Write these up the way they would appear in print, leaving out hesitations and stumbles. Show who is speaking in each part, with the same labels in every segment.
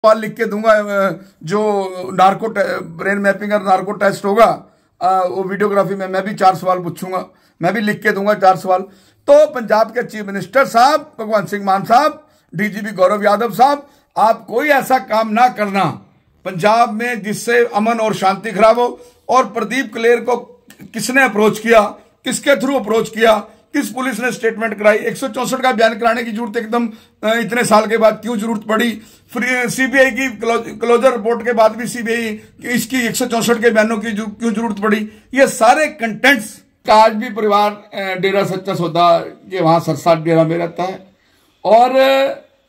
Speaker 1: सवाल लिख के दूंगा। जो नार्को ब्रेन मैपिंग और नार्को टेस्ट होगा वो वीडियोग्राफी में मैं भी 4 सवाल पूछूंगा, मैं भी लिख के दूंगा 4 सवाल। तो पंजाब के चीफ मिनिस्टर साहब भगवंत सिंह मान साहब, डीजीपी गौरव यादव साहब, आप कोई ऐसा काम ना करना पंजाब में जिससे अमन और शांति खराब हो। और प्रदीप कलेर को किसने अप्रोच किया, किसके थ्रू अप्रोच किया, किस पुलिस ने स्टेटमेंट कराई, 164 का बयान कराने की जरूरत एकदम इतने साल के बाद क्यों जरूरत पड़ी। सीबीआई की क्लोजर रिपोर्ट के बाद भी सीबीआई इसकी 164 के बयानों की क्यों जरूरत पड़ी। ये सारे कंटेंट्स का आज भी परिवार डेरा सच्चा सौदा के वहां सरसा डेरा में रहता है। और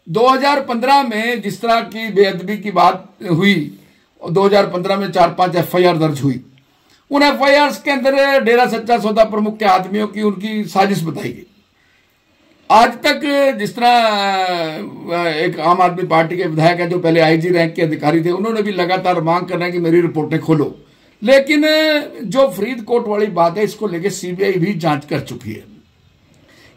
Speaker 1: 2015 में जिस तरह की बेअदबी की बात हुई, 2015 में 4-5 FIR दर्ज हुई। उन FIR के अंदर डेरा सच्चा सौदा प्रमुख के आदमियों की उनकी साजिश बताई गई। आज तक जिस तरह एक आम आदमी पार्टी के विधायक है जो पहले IG रैंक के अधिकारी थे, उन्होंने भी लगातार मांग कर रहे हैं कि मेरी रिपोर्टें खोलो। लेकिन जो फरीदकोट वाली बात है, इसको लेके CBI भी जांच कर चुकी है,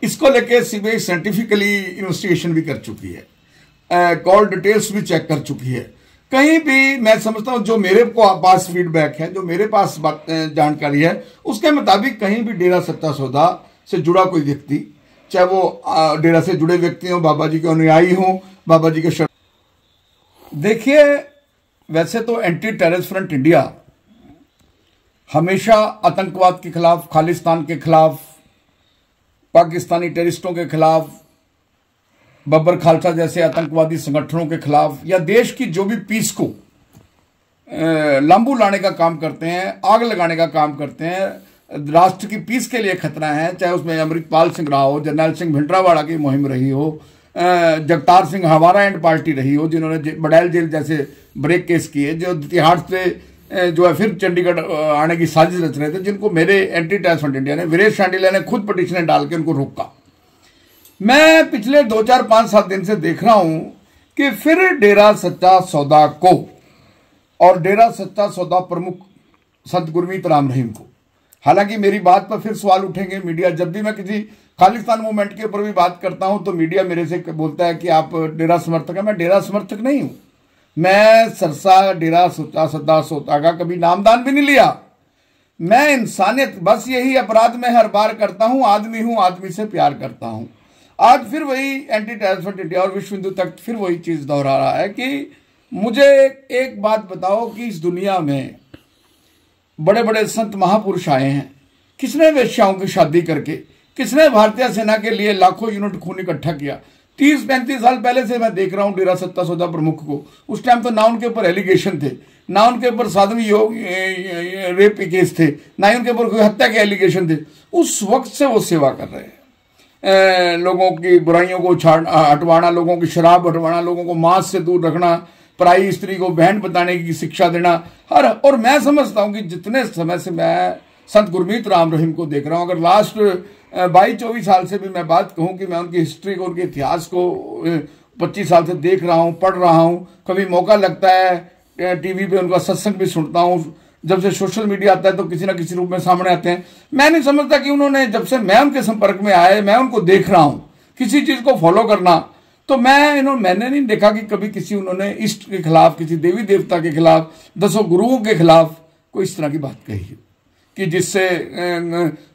Speaker 1: इसको लेके CBI साइंटिफिकली इन्वेस्टिगेशन भी कर चुकी है, कॉल डिटेल्स भी चेक कर चुकी है। कहीं भी मैं समझता हूं जो मेरे पास फीडबैक है, जो मेरे पास जानकारी है, उसके मुताबिक कहीं भी डेरा सच्चा सौदा से जुड़ा कोई व्यक्ति, चाहे वो डेरा से जुड़े व्यक्ति हो, बाबा जी के अनुयायी हो, बाबा जी के देखिए, वैसे तो एंटी टेररिस्ट फ्रंट इंडिया हमेशा आतंकवाद के खिलाफ, खालिस्तान के खिलाफ, पाकिस्तानी टेररिस्टों के खिलाफ, बब्बर खालसा जैसे आतंकवादी संगठनों के खिलाफ, या देश की जो भी पीस को लांबू लाने का काम करते हैं, आग लगाने का काम करते हैं, राष्ट्र की पीस के लिए खतरा है, चाहे उसमें अमृतपाल सिंह रहा हो, जरनैल सिंह भिंडरावाड़ा की मुहिम रही हो, जगतार सिंह हवारा एंड पार्टी रही हो जिन्होंने बड़ैल जेल जैसे ब्रेक केस किए, जो तिहाड़ से जो है फिर चंडीगढ़ आने की साजिश रच रहे थे, जिनको मेरे एंटी टेररिस्ट फ्रंट इंडिया ने, वीरेश शांडिल्या ने खुद पिटीशन डाल के उनको रोका। मैं पिछले 2-4-5-7 दिन से देख रहा हूं कि फिर डेरा सच्चा सौदा को और डेरा सच्चा सौदा प्रमुख संत गुरमीत राम रहीम को, हालांकि मेरी बात पर फिर सवाल उठेंगे। मीडिया, जब भी मैं किसी खालिस्तान मूवमेंट के ऊपर भी बात करता हूं तो मीडिया मेरे से बोलता है कि आप डेरा समर्थक हैं। मैं डेरा समर्थक नहीं हूं, मैं सरसा डेरा सच्चा सौदा का कभी नामदान भी नहीं लिया। मैं इंसानियत, बस यही अपराध मैं हर बार करता हूं, आदमी हूं, आदमी से प्यार करता हूं। आज फिर वही एंटी टेररिस्ट फ्रंट इंडिया और विश्व हिंदू तक फिर वही चीज दोहरा रहा है कि मुझे एक बात बताओ कि इस दुनिया में बड़े बड़े संत महापुरुष आए हैं, किसने वेश्याओं की शादी करके, किसने भारतीय सेना के लिए लाखों यूनिट खून इकट्ठा किया। 30-35 साल पहले से मैं देख रहा हूं डेरा सच्चा सौदा प्रमुख को। उस टाइम तो ना उनके ऊपर एलिगेशन थे, ना उनके ऊपर साध्वी रेप केस थे, ना ही उनके ऊपर कोई हत्या के एलिगेशन थे। उस वक्त से वो सेवा कर रहे हैं, लोगों की बुराइयों को हटवाना, लोगों की शराब हटवाना, लोगों को मांस से दूर रखना, पराई स्त्री को बहन बताने की शिक्षा देना। और मैं समझता हूं कि जितने समय से मैं संत गुरमीत राम रहीम को देख रहा हूं, अगर लास्ट 22-24 साल से भी मैं बात कहूं कि मैं उनकी हिस्ट्री को, उनके इतिहास को 25 साल से देख रहा हूं, पढ़ रहा हूं, कभी मौका लगता है टीवी पे उनका सत्संग भी सुनता हूं, जब से सोशल मीडिया आता है तो किसी ना किसी रूप में सामने आते हैं। मैं नहीं समझता कि उन्होंने, जब से मैं उनके संपर्क में आए, मैं उनको देख रहा हूं किसी चीज को फॉलो करना, तो मैंने नहीं देखा कि कभी किसी उन्होंने इष्ट के खिलाफ, किसी देवी देवता के खिलाफ, 10 गुरुओं के खिलाफ कोई इस तरह की बात कही हो कि जिससे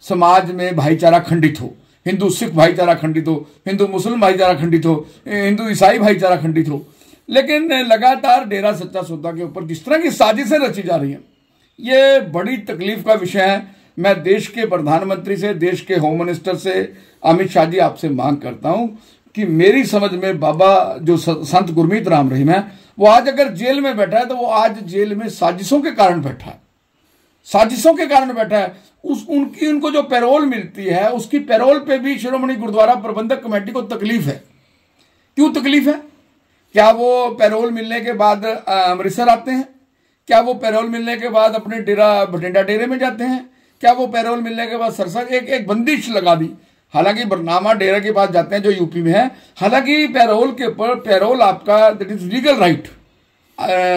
Speaker 1: समाज में भाईचारा खंडित हो, हिंदू सिख भाईचारा खंडित हो, हिंदू मुस्लिम भाईचारा खंडित हो, हिंदू ईसाई भाईचारा खंडित हो। लेकिन लगातार डेरा सच्चा सौदा के ऊपर जिस तरह की साजिशें रची जा रही हैं, ये बड़ी तकलीफ का विषय है। मैं देश के प्रधानमंत्री से, देश के होम मिनिस्टर से, अमित शाह जी, आपसे मांग करता हूं कि मेरी समझ में बाबा जो संत गुरमीत राम रहीम है, वो आज अगर जेल में बैठा है तो वो आज जेल में साजिशों के कारण बैठा है, साजिशों के कारण बैठा है। उनको जो पैरोल मिलती है, उसकी पैरोल पे भी श्रोमणी गुरुद्वारा प्रबंधक कमेटी को तकलीफ है। क्यों तकलीफ है? क्या वो पैरोल मिलने के बाद अमृतसर आते हैं? क्या वो पैरोल मिलने के बाद अपने बठिंडा डेरे में जाते हैं? क्या वो पैरोल मिलने के बाद सरसा एक बंदिश लगा दी? हालांकि बरनामा डेरा के पास जाते हैं जो यूपी में है, हालांकि पैरोल के ऊपर, पैरोल आपका that is legal right,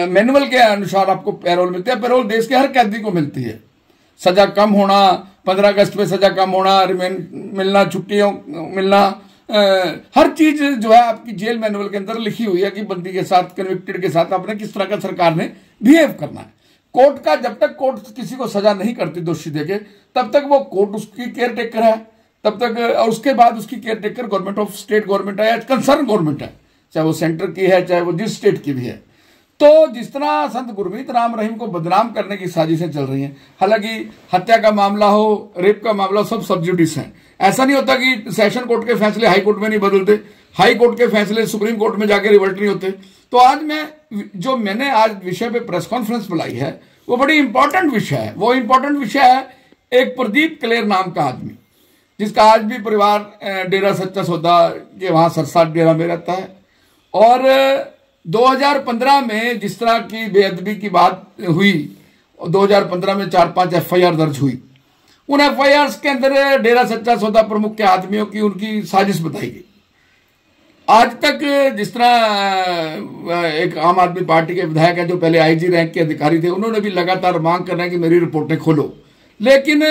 Speaker 1: manual के अनुसार आपको पैरोल मिलती है। पैरोल देश के हर कैदी को मिलती है। सजा कम होना, 15 अगस्त पे सजा कम होना, रिमेंड मिलना, छुट्टियों मिलना, हर चीज जो है आपकी जेल मैनुअल के अंदर लिखी हुई है कि बंदी के साथ, कन्विक्टेड के साथ आपने किस तरह का सरकार ने बिहेव करना है। कोर्ट का, जब तक कोर्ट किसी को सजा नहीं करती दोषी देके, तब तक वो कोर्ट उसकी केयर टेकर है, तब तक। और उसके बाद उसकी care taker government of state government है या कंसर्न गवर्नमेंट है, चाहे वो सेंटर की है चाहे वो जिस स्टेट की भी है। तो जिस तरह संत गुरमीत राम रहीम को बदनाम करने की साजिशें चल रही हैं, हालांकि हत्या का मामला हो, रेप का मामला हो, सब सब्जुडिस हैं। ऐसा नहीं होता कि सेशन कोर्ट के फैसले हाई कोर्ट में नहीं बदलते, हाई कोर्ट के फैसले सुप्रीम कोर्ट में जाके रिवर्ट नहीं होते। तो आज मैंने आज विषय पे प्रेस कॉन्फ्रेंस बुलाई है, वो बड़ी इंपॉर्टेंट विषय है। वो इंपॉर्टेंट विषय है एक प्रदीप क्लेर नाम का आदमी, जिसका आज भी परिवार डेरा सच्चा सौदा के वहां सरसा डेरा में रहता है। और 2015 में जिस तरह की बेअदबी की बात हुई, 2015 में 4-5 FIR दर्ज हुई। उन FIR के अंदर डेरा सच्चा सौदा प्रमुख के आदमियों की उनकी साजिश बताई गई। आज तक जिस तरह एक आम आदमी पार्टी के विधायक है जो पहले IG रैंक के अधिकारी थे, उन्होंने भी लगातार मांग कर रहे हैं कि मेरी रिपोर्टें खोलो। लेकिन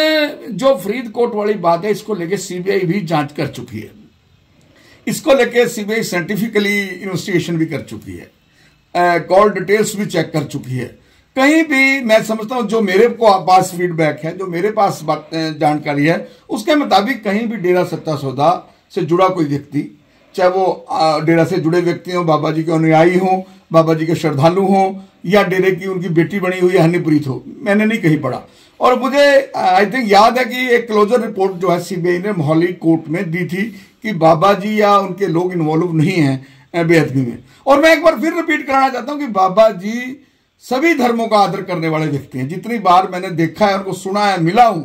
Speaker 1: जो फरीदकोट वाली बात है, इसको लेके CBI भी जांच कर चुकी है, इसको लेके CBI साइंटिफिकली इन्वेस्टिगेशन भी कर चुकी है, कॉल डिटेल्स भी चेक कर चुकी है। कहीं भी मैं समझता हूं, जो मेरे को पास फीडबैक है, जो मेरे पास जानकारी है, उसके मुताबिक कहीं भी डेरा सच्चा सौदा से जुड़ा कोई व्यक्ति, चाहे वो डेरा से जुड़े व्यक्ति हो, बाबा जी के अनुयायी हो, बाबा जी के श्रद्धालु हो, या डेरे की उनकी बेटी बनी हुई हनीप्रीत हो, मैंने नहीं कहीं पढ़ा। और मुझे आई थिंक याद है कि एक क्लोजर रिपोर्ट जो है CBI ने मोहाली कोर्ट में दी थी कि बाबा जी या उनके लोग इन्वॉल्व नहीं हैं बेअदबी में। और मैं एक बार फिर रिपीट कराना चाहता हूं कि बाबा जी सभी धर्मों का आदर करने वाले व्यक्ति हैं। जितनी बार मैंने देखा है, उनको सुना है, मिला हूं,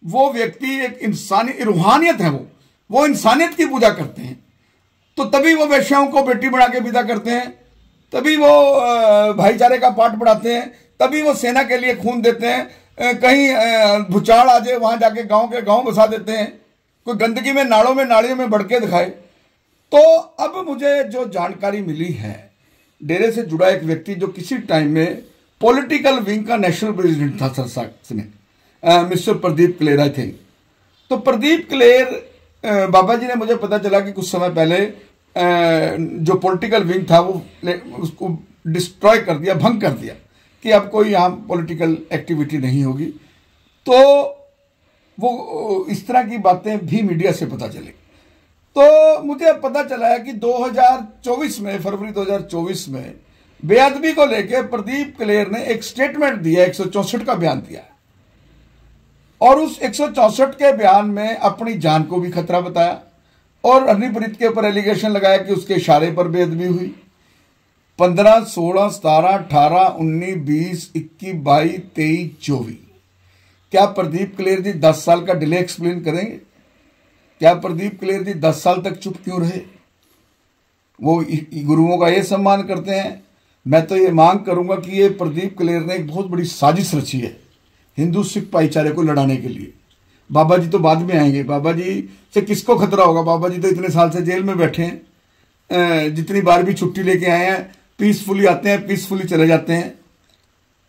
Speaker 1: वो व्यक्ति एक इंसानी रूहानियत है, वो इंसानियत की पूजा करते हैं। तो तभी वो वेश्याओं को बेटी बना के विदा करते हैं, तभी वो भाईचारे का पाठ पढ़ाते हैं, तभी वो सेना के लिए खून देते हैं। कहीं भूचाल आ जाए वहां जाके गांव के गांव बसा देते हैं, कोई गंदगी में नालियों में बढ़के दिखाए। तो अब मुझे जो जानकारी मिली है, डेरे से जुड़ा एक व्यक्ति जो किसी टाइम में पॉलिटिकल विंग का नेशनल प्रेसिडेंट था सरसा में, mister Pradeep Kler I think. तो प्रदीप क्लेर, बाबा जी ने मुझे पता चला कि कुछ समय पहले जो पॉलिटिकल विंग था वो उसको डिस्ट्रॉय कर दिया, भंग कर दिया कि अब कोई यहाँ पॉलिटिकल एक्टिविटी नहीं होगी। तो वो इस तरह की बातें भी मीडिया से पता चली। तो मुझे पता चला है कि 2024 में, फरवरी 2024 में बेअदबी को लेकर प्रदीप क्लेर ने एक स्टेटमेंट दिया, 164 का बयान दिया, और उस 164 के बयान में अपनी जान को भी खतरा बताया और हनीप्रीत के ऊपर एलिगेशन लगाया कि उसके इशारे पर बेअदबी हुई। 15, 16, 17, 18, 19, 20, 21, 22, 23, 24। क्या प्रदीप क्लेर जी 10 साल का डिले एक्सप्लेन करेंगे? क्या प्रदीप क्लेर जी 10 साल तक चुप क्यों रहे? वो गुरुओं का ये सम्मान करते हैं। मैं तो ये मांग करूंगा कि ये प्रदीप क्लेर ने एक बहुत बड़ी साजिश रची है हिंदू सिख भाईचारे को लड़ाने के लिए। बाबा जी तो बाद में आएंगे, बाबा जी से किसको खतरा होगा? बाबा जी तो इतने साल से जेल में बैठे हैं, जितनी बार भी छुट्टी लेके आए हैं, पीसफुली आते हैं, पीसफुली चले जाते हैं,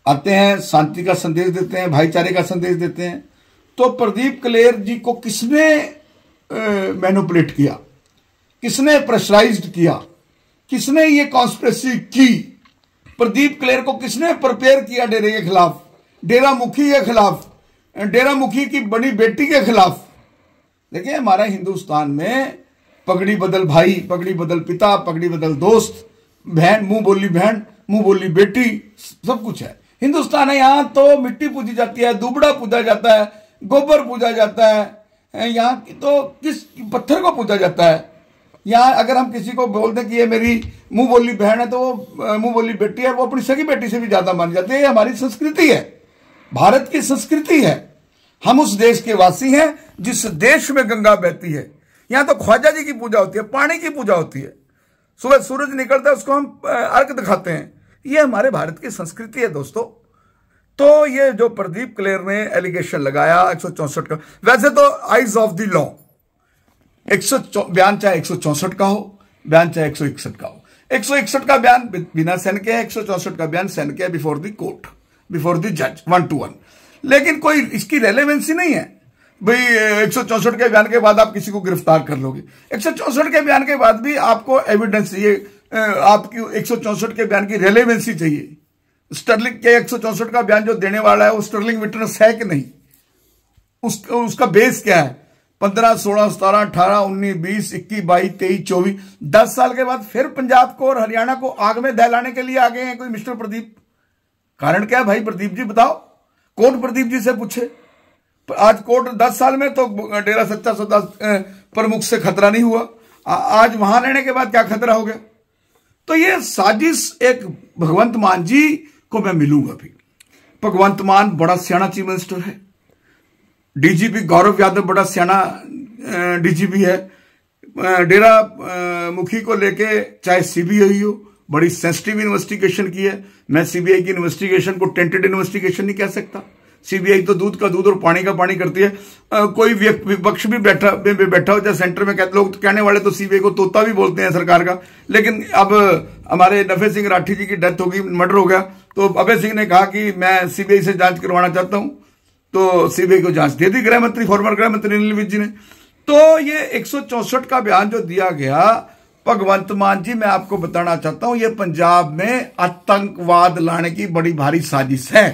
Speaker 1: आते हैं, शांति का संदेश देते हैं, भाईचारे का संदेश देते हैं। तो प्रदीप क्लेर जी को किसने मैनिपुलेट किया, किसने प्रेशराइज्ड किया, किसने ये कॉन्स्पिरेसी की? प्रदीप क्लेर को किसने प्रिपेयर किया डेरे के खिलाफ, डेरा मुखी के खिलाफ, डेरा मुखी की बड़ी बेटी के खिलाफ? देखिए, हमारा हिंदुस्तान में पगड़ी बदल भाई, पगड़ी बदल पिता, पगड़ी बदल दोस्त, बहन, मुंह बोली बहन, मुंह बोली बेटी, सब कुछ है। हिंदुस्तान है, यहाँ तो मिट्टी पूजी जाती है, दुबड़ा पूजा जाता है, गोबर पूजा जाता है, यहाँ की तो किस पत्थर को पूजा जाता है। यहाँ अगर हम किसी को बोल दें कि ये मेरी मुंह बोली बहन है, तो वो मुंह बोली बेटी है, वो अपनी सगी बेटी से भी ज्यादा मान जाते हैं। ये हमारी संस्कृति है, भारत की संस्कृति है। हम उस देश के वासी हैं जिस देश में गंगा बहती है। यहाँ तो ख्वाजा जी की पूजा होती है, पानी की पूजा होती है, सुबह सूरज निकलता है उसको हम अर्घ दिखाते हैं। ये हमारे भारत की संस्कृति है दोस्तों। तो ये जो प्रदीप क्लेर ने एलिगेशन लगाया 164 का, वैसे तो आइज ऑफ द लॉ बयान चाहे 164 का हो, बयान चाहे 161 का हो। 161 का बयान बिना सैन के है, 164 का बयान सैन के है before the court, before the जज, 1 to 1। लेकिन कोई इसकी रेलेवेंसी नहीं है। भाई 164 के बयान के बाद आप किसी को गिरफ्तार कर लोगे। 164 के बयान के बाद भी आपको एविडेंस चाहिए, आपकी 164 के बयान की रेलेवेंसी चाहिए। स्टर्लिंग के 164 का बयान जो देने वाला है वो स्टर्लिंग विटनेस है कि नहीं, उसका बेस क्या है? 15, 16, 17, 18, 19, 20, 21, 22, 23, 24, 10 साल के बाद फिर पंजाब को और हरियाणा को आग में दहलाने के लिए आ गए हैं कोई मिस्टर प्रदीप। कारण क्या है भाई? प्रदीप जी बताओ, कोर्ट प्रदीप जी से पूछे। आज कोर्ट 10 साल में तो डेरा सच्चा सौदा प्रमुख से खतरा नहीं हुआ, आज वहां रहने के बाद क्या खतरा हो गया? तो ये साजिश एक भगवंत मान जी को मैं मिलूंगा भी। भगवंत मान बड़ा सियाना चीफ मिनिस्टर है, डीजीपी गौरव यादव बड़ा सियाना डीजीपी है। डेरा मुखी को लेके चाहे सीबीआई हो, बड़ी सेंसिटिव इन्वेस्टिगेशन की है। मैं सीबीआई की इन्वेस्टिगेशन को टेंटेड इन्वेस्टिगेशन नहीं कह सकता। सीबीआई तो दूध का दूध और पानी का पानी करती है। कोई विपक्ष भी बैठा हो जाए सेंटर में, कहते लोग कहने वाले तो सीबीआई को तोता भी बोलते हैं सरकार का। लेकिन अब हमारे नफे सिंह राठी जी की डेथ होगी, मर्डर हो गया, तो अभय सिंह ने कहा कि मैं सीबीआई से जांच करवाना चाहता हूं, तो सीबीआई को जांच दे दी गृह मंत्री, फॉर्मर गृह मंत्री अनिल विज जी ने। तो ये 164 का बयान जो दिया गया, भगवंत मान जी मैं आपको बताना चाहता हूं, ये पंजाब में आतंकवाद लाने की बड़ी भारी साजिश है,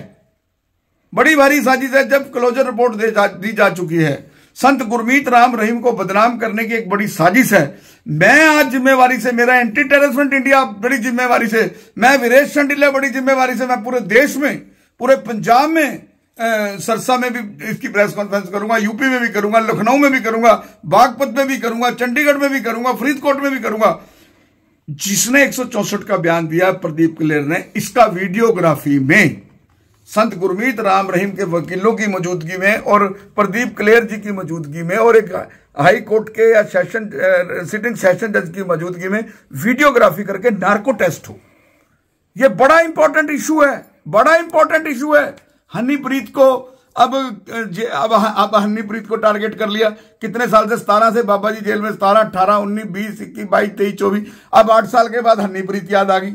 Speaker 1: बड़ी भारी साजिश है। जब क्लोजर रिपोर्ट दी जा चुकी है, संत गुरमीत राम रहीम को बदनाम करने की एक बड़ी साजिश है। मैं आज जिम्मेवारी से, मेरा एंटी टेररिस्टमेंट इंडिया बड़ी जिम्मेवारी से, मैं वीरेश चंडीला बड़ी जिम्मेवारी से, मैं पूरे देश में, पूरे पंजाब में, सरसा में भी इसकी प्रेस कॉन्फ्रेंस करूंगा, यूपी में भी करूंगा, लखनऊ में भी करूंगा, बागपत में भी करूंगा, चंडीगढ़ में भी करूंगा, फरीदकोट में भी करूंगा। जिसने 164 का बयान दिया प्रदीप क्लेर ने, इसका वीडियोग्राफी में संत गुरमीत राम रहीम के वकीलों की मौजूदगी में और प्रदीप क्लेर जी की मौजूदगी में और एक हाई कोर्ट के या सिटिंग सेशन जज की मौजूदगी में वीडियोग्राफी करके नार्को टेस्ट हो। यह बड़ा इंपॉर्टेंट इशू है, बड़ा इंपॉर्टेंट इशू है। हनीप्रीत को अब हनीप्रीत को टारगेट कर लिया। कितने साल से? 17 से बाबा जी जेल में, 17, 18, 19, 20, 21, 22, 23, 24, अब 8 साल के बाद हनीप्रीत याद आ गई।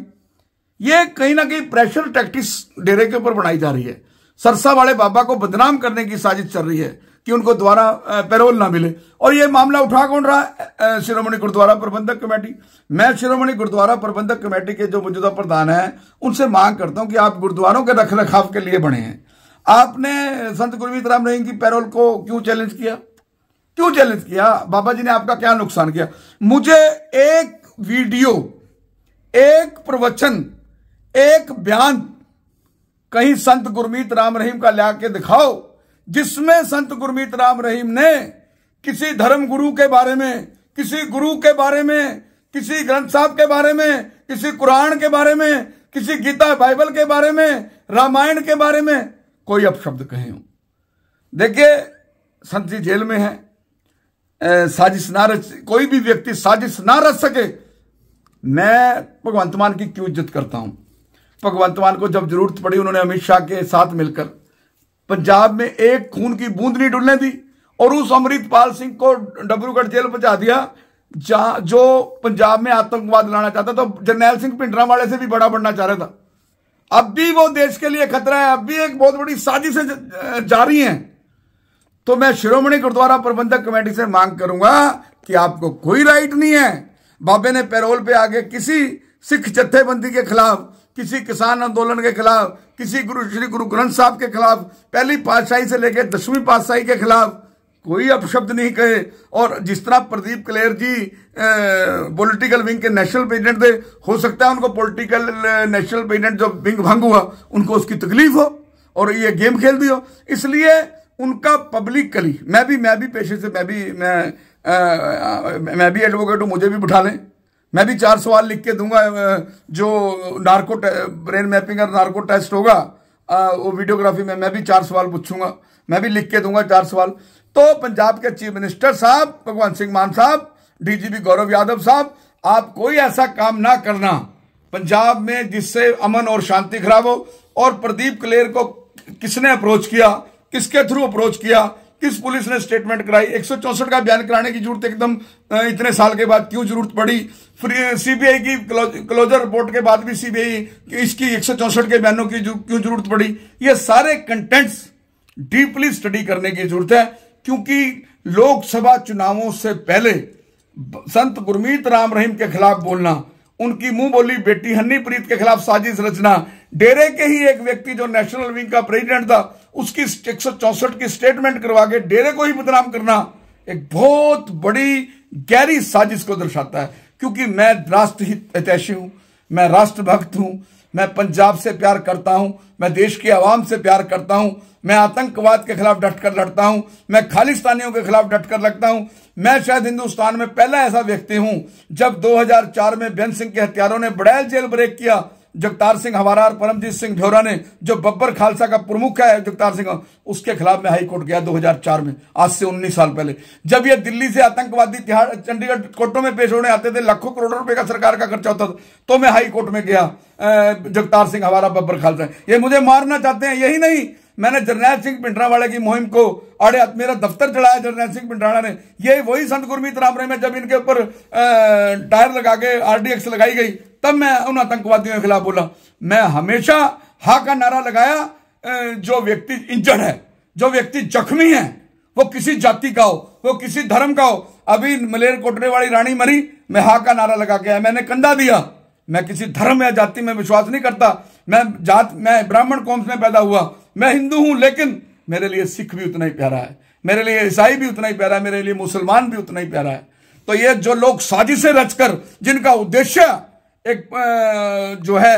Speaker 1: ये कहीं ना कहीं प्रेशर टैक्टिक्स डेरे के ऊपर बनाई जा रही है। सरसा वाले बाबा को बदनाम करने की साजिश चल रही है कि उनको दोबारा पैरोल ना मिले। और ये मामला उठा कौन रहा है? शिरोमणि गुरुद्वारा प्रबंधक कमेटी। मैं शिरोमणि गुरुद्वारा प्रबंधक कमेटी के जो मौजूदा प्रधान हैं उनसे मांग करता हूं कि आप गुरुद्वारों के रख रखाव के लिए बने हैं। आपने संत गुरमीत राम रहीम की पैरोल को क्यों चैलेंज किया? क्यों चैलेंज किया? बाबा जी ने आपका क्या नुकसान किया? मुझे एक वीडियो, एक प्रवचन, एक बयान कहीं संत गुरमीत राम रहीम का ला के दिखाओ जिसमें संत गुरमीत राम रहीम ने किसी धर्म गुरु के बारे में, किसी गुरु के बारे में, किसी ग्रंथ साहब के बारे में, किसी कुरान के बारे में, किसी गीता बाइबल के बारे में, रामायण के बारे में कोई अपशब्द कहे हो। देखिए, संत जी जेल में है, साजिश ना रच, कोई भी व्यक्ति साजिश ना रच सके। मैं भगवंत मान की क्यों इज्जत करता हूं? भगवंत मान को जब जरूरत पड़ी उन्होंने अमित शाह के साथ मिलकर पंजाब में एक खून की बूंद नहीं डुलने दी और उस अमृतपाल सिंह को डब्रूगढ़ जेल पहुंचा दिया जहां जो पंजाब में आतंकवाद लाना चाहता, तो जरनैल सिंह भिंडरांवाले से भी बड़ा बनना चाह रहा था। अब भी वो देश के लिए खतरा है, अब भी एक बहुत बड़ी साजिशें जारी हैं। तो मैं शिरोमणि गुरुद्वारा प्रबंधक कमेटी से मांग करूंगा कि आपको कोई राइट नहीं है बाबे ने पैरोल पे आगे किसी सिख जत्थेबंदी के खिलाफ, किसी किसान आंदोलन के खिलाफ, किसी श्री गुरु ग्रंथ साहब के खिलाफ, पहली पातशाही से लेकर 10वीं पातशाही के खिलाफ कोई अपशब्द नहीं कहे। और जिस तरह प्रदीप क्लेर जी पॉलिटिकल विंग के नेशनल प्रेसिडेंट थे, हो सकता है उनको पॉलिटिकल नेशनल प्रेसिडेंट जो विंग भंग हुआ उनको उसकी तकलीफ हो और ये गेम खेल दी हो, इसलिए उनका पब्लिकली, मैं भी पेशे से मैं भी एडवोकेट हूं, मुझे भी बिठा लें, मैं भी 4 सवाल लिख के दूंगा। जो नार्को ब्रेन मैपिंग और नार्को टेस्ट होगा वो वीडियोग्राफी में मैं भी 4 सवाल पूछूंगा, मैं भी लिख के दूंगा 4 सवाल। तो पंजाब के चीफ मिनिस्टर साहब भगवंत सिंह मान साहब, डीजीपी गौरव यादव साहब, आप कोई ऐसा काम ना करना पंजाब में जिससे अमन और शांति खराब हो। और प्रदीप क्लेर को किसने अप्रोच किया, किसके थ्रू अप्रोच किया, किस पुलिस ने स्टेटमेंट कराई, 164 का बयान कराने की जरूरत एकदम इतने साल के बाद क्यों जरूरत पड़ी? सीबीआई की क्लोजर रिपोर्ट के बाद भी सीबीआई इसकी 164 के बयानों की क्यों जरूरत पड़ी? ये सारे कंटेंट्स डीपली स्टडी करने की जरूरत है। क्योंकि लोकसभा चुनावों से पहले संत गुरमीत राम रहीम के खिलाफ बोलना, उनकी मुंह बोली बेटी हनीप्रीत के खिलाफ साजिश रचना, डेरे के ही एक व्यक्ति जो नेशनल विंग का प्रेसिडेंट था उसकी 164 की स्टेटमेंट करवा के डेरे को ही बदनाम करना एक बहुत बड़ी गहरी साजिश को दर्शाता है। क्योंकि मैं राष्ट्रहित हितैषी हूं, मैं राष्ट्रभक्त हूं, मैं पंजाब से प्यार करता हूं, मैं देश की आवाम से प्यार करता हूं, मैं आतंकवाद के खिलाफ डटकर लड़ता हूं, मैं खालिस्तानियों के खिलाफ डटकर लगता हूं। मैं शायद हिंदुस्तान में पहला ऐसा व्यक्ति हूं जब 2004 में बेन सिंह के हत्यारों ने बड़ैल जेल ब्रेक किया, जगतार सिंह हवारा और परमजीत सिंह ढ्योरा ने, जो बब्बर खालसा का प्रमुख है जगतार सिंह, उसके खिलाफ मैं हाई कोर्ट गया 2004 में, आज से 19 साल पहले। जब ये दिल्ली से आतंकवादी तिहाड़ चंडीगढ़ कोर्टों में पेश होने आते थे, लाखों करोड़ों रुपए का सरकार का खर्चा होता था, तो मैं हाई कोर्ट में गया। जगतार सिंह हवारा, बब्बर खालसा, ये मुझे मारना चाहते हैं। यही नहीं, मैंने जरनैल सिंह भिंडरावाले की मुहिम को आड़े हाथ, मेरा दफ्तर चढ़ाया जरनैल सिंह भिंडरावाला ने। ये वही संत गुरमीत राम रहीम है, जब इनके ऊपर टायर लगा के RDX लगाई गई तब मैं उन आतंकवादियों के खिलाफ बोला। मैं हमेशा हा का नारा लगाया, जो व्यक्ति इंजर्ड है, जो व्यक्ति जख्मी है, वो किसी जाति का हो, वो किसी धर्म का हो। अभी मलेरकोटले वाली रानी मरी, मैं हा का नारा लगा के आया, मैंने कंधा दिया। मैं किसी धर्म या जाति में विश्वास नहीं करता। मैं ब्राह्मण कौम में पैदा हुआ, मैं हिंदू हूं, लेकिन मेरे लिए सिख भी उतना ही प्यारा है, मेरे लिए ईसाई भी उतना ही प्यारा है, मेरे लिए मुसलमान भी उतना ही प्यारा है। तो ये जो लोग साजिशें रचकर, जिनका उद्देश्य एक जो है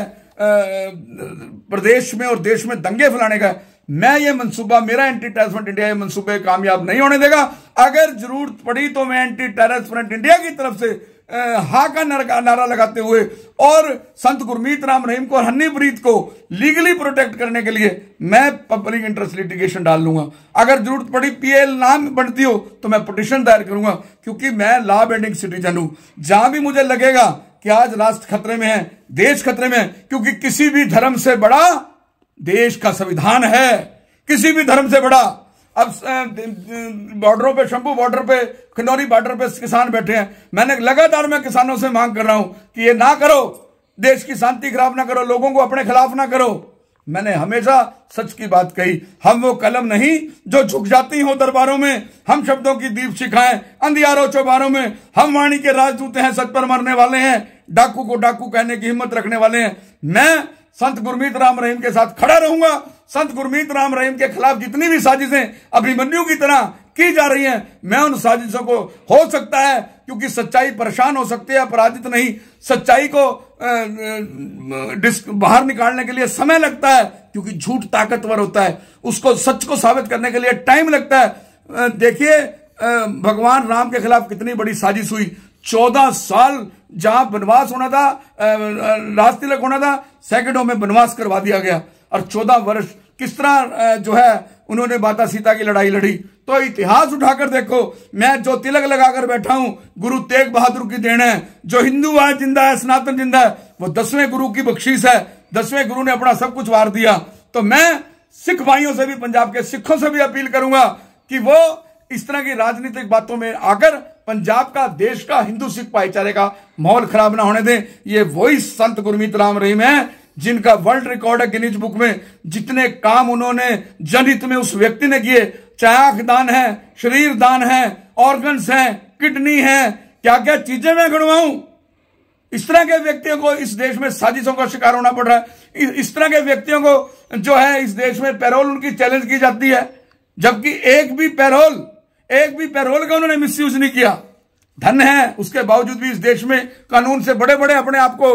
Speaker 1: प्रदेश में और देश में दंगे फैलाने का, मैं ये मंसूबा, मेरा एंटी टेररिस्ट फ्रंट इंडिया ये मंसूबे कामयाब नहीं होने देगा। अगर जरूरत पड़ी तो मैं एंटी टेररिस्ट फ्रंट इंडिया की तरफ से हा का नारा लगाते हुए और संत गुरमीत राम रहीम को और हनीप्रीत को लीगली प्रोटेक्ट करने के लिए मैं पब्लिक इंटरेस्ट लिटिगेशन डाल लूंगा। अगर जरूरत पड़ी PL नाम बनती हो तो मैं पिटीशन दायर करूंगा, क्योंकि मैं लॉ अबेडिंग सिटीजन हूं। जहां भी मुझे लगेगा कि आज राष्ट्र खतरे में है, देश खतरे में है, क्योंकि किसी भी धर्म से बड़ा देश का संविधान है, किसी भी धर्म से बड़ा। अब बॉर्डरों पे, शंभू बॉर्डर पे, खनौरी बॉर्डर पे किसान बैठे हैं। मैंने लगातार मैं किसानों से मांग कर रहा हूं कि ये ना करो, देश की शांति खराब ना करो, लोगों को अपने खिलाफ ना करो। मैंने हमेशा सच की बात कही। हम वो कलम नहीं जो झुक जाती हो दरबारों में, हम शब्दों की दीप शिखाएं अंधियारों चौबारों में, हम वाणी के राजदूत हैं, सच पर मरने वाले हैं, डाकू को डाकू कहने की हिम्मत रखने वाले हैं। मैं संत गुरमीत राम रहीम के साथ खड़ा रहूंगा। संत गुरमीत राम रहीम के खिलाफ जितनी भी साजिशें अभिमन्यु की तरह की जा रही हैं, मैं उन साजिशों को, हो सकता है क्योंकि सच्चाई परेशान हो सकती है, अपराजित नहीं, सच्चाई को बाहर निकालने के लिए समय लगता है, क्योंकि झूठ ताकतवर होता है, उसको सच को साबित करने के लिए टाइम लगता है। देखिए भगवान राम के खिलाफ कितनी बड़ी साजिश हुई। 14 साल जहां बनवास होना था, राज तिलक होना था, सैकड़ों में बनवास करवा दिया गया। और 14 वर्ष किस तरह जो है उन्होंने माता सीता की लड़ाई लड़ी। तो इतिहास उठाकर देखो, मैं जो तिलक लगाकर बैठा हूं गुरु तेग बहादुर की देन है। जो हिंदू आज जिंदा है, सनातन जिंदा है, वो 10वें गुरु की बख्शीश है। 10वें गुरु ने अपना सब कुछ वार दिया। तो मैं सिख भाइयों से भी, पंजाब के सिखों से भी अपील करूंगा कि वो इस तरह की राजनीतिक बातों में आकर पंजाब का, देश का, हिंदू सिख भाईचारे का माहौल खराब ना होने दें। ये वही संत गुरमीत राम रहीम है जिनका वर्ल्ड रिकॉर्ड है गिनीज बुक में। जितने काम उन्होंने जनहित में उस व्यक्ति ने किए, चाहे आंख दान है, शरीर दान है, ऑर्गन्स हैं, किडनी है, क्या क्या चीजें मैं गिनवाऊं। इस तरह के व्यक्तियों को इस देश में साजिशों का शिकार होना पड़ रहा है। इस तरह के व्यक्तियों को जो है इस देश में पैरोल उनकी चैलेंज की जाती है, जबकि एक भी पैरोल का उन्होंने मिसयूज नहीं किया। धन है, उसके बावजूद भी इस देश में कानून से बड़े बड़े अपने आप को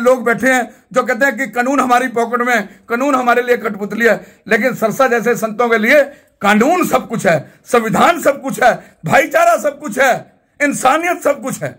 Speaker 1: लोग बैठे हैं जो कहते हैं कि कानून हमारी पॉकेट में, कानून हमारे लिए कठपुतली है। लेकिन सरसा जैसे संतों के लिए कानून सब कुछ है, संविधान सब कुछ है, भाईचारा सब कुछ है, इंसानियत सब कुछ है।